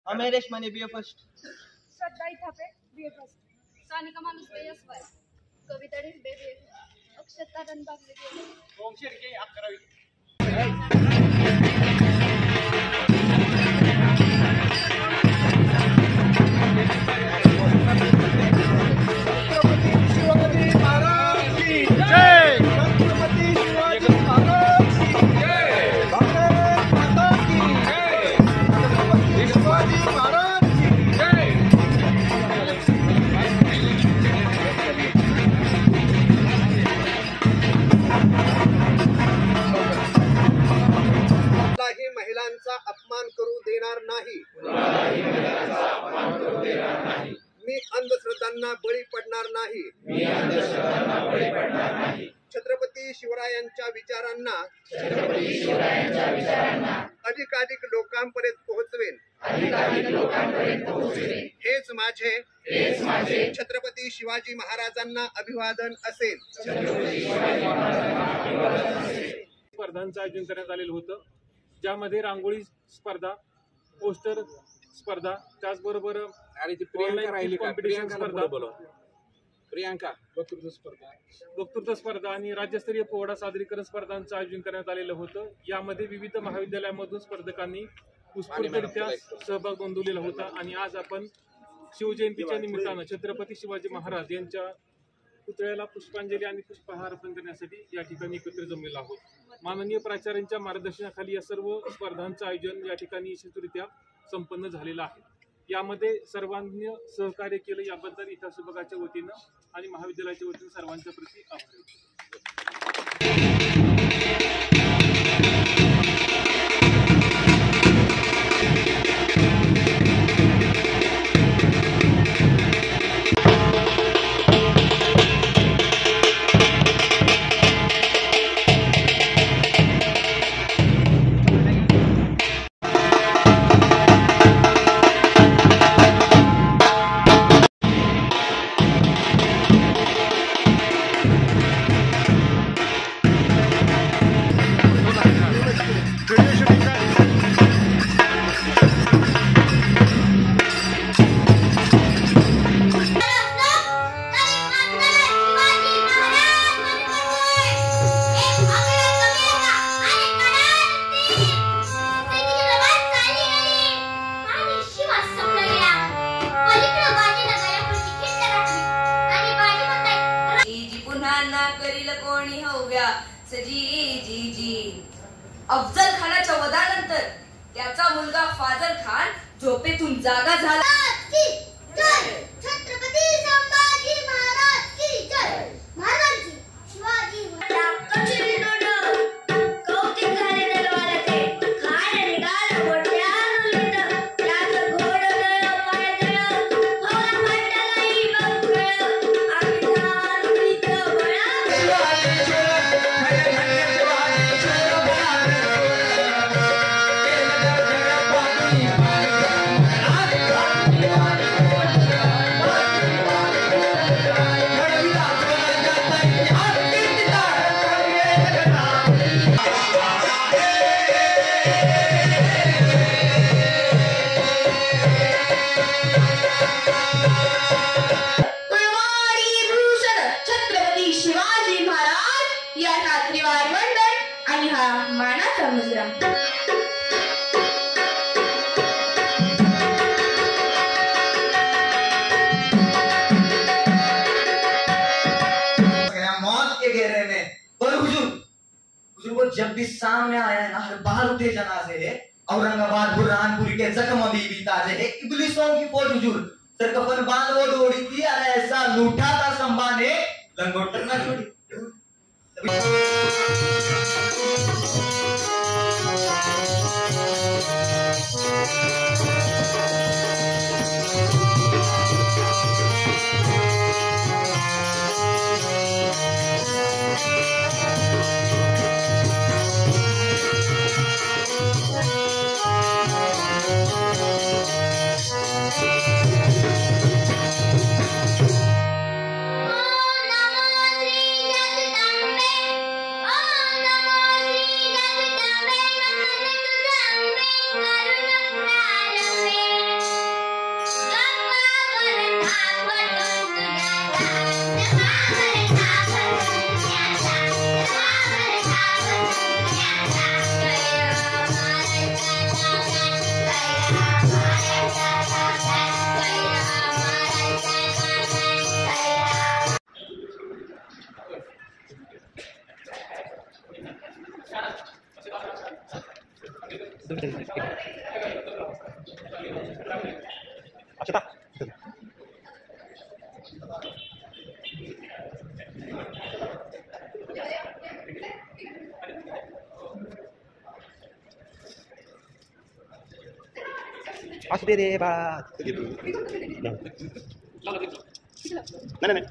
अमेरेश Mane BA first, श्रद्धा Ithape BA first, Sanika माणुसके एस.वाय, कविता ढिंबे BA first, अक्षता रणबागले BA first, ओम शेरके 11वी. महिलांचा अपमान करू देणार नाही. मी अंधश्रद्धांना बळी पडणार नाही. छत्रपती शिवरायांच्या विचारांना अधिकाधिक लोकांपर्यंत पोहोचवेन. हेच माझे छत्रपती शिवाजी महाराजांना अभिवादन असेल. स्पर्धांचं आयोजन करण्यात आलेलं होतं, ज्यामध्ये रांगोळी स्पर्धा, पोस्टर स्पर्धा, त्याचबरोबर कॉम्पिटिशन स्पर्धा, वक्तृत्व स्पर्धा आणि राज्यस्तरीय पोवाडा सादरीकरण स्पर्धांचं आयोजन करण्यात आलेलं होतं. यामध्ये विविध महाविद्यालयामधून स्पर्धकांनी उत्स्फूर्तरित्या सहभाग नोंदवलेला होता. आणि आज आपण शिवजयंतीच्या निमित्तानं छत्रपती शिवाजी महाराज यांच्या पुतळ्याला पुष्पांजली आणि पुष्पहार अर्पण करण्यासाठी या ठिकाणी एकत्र जमलेलो आहोत. माननीय प्राचार्यांच्या मार्गदर्शनाखाली या सर्व स्पर्धांचं आयोजन या ठिकाणी यशस्वीरित्या संपन्न झालेलं आहे. यामध्ये सर्वांनी सहकार्य केलं याबद्दल इतिहास विभागाच्या वतीनं आणि महाविद्यालयाच्या वतीनं सर्वांच्या प्रति आभार. कोणी होव्या सजी जी जी. अफजल खानाच्या वधानंतर त्याचा मुलगा फाजल खान झोपेतून जागा झाला. छत्रपती संभाजी महाराज की जय. महाराज शिवाजी आणि हा मानाचा मुजरा. मौत के घेरे में पर हुजूर को जब भी सामने आया ना, हर बार उठे जनाजे है. औरंगाबाद बुरहानपुरी के जख्म भी ताजे है. इब्लिसों की फौज हुजूर सर कफन बांध वो दौड़ी थी और ऐसा लूटा था संभा ने लंगोटर न छोड़ी. असू दे रे बा. नाही नाही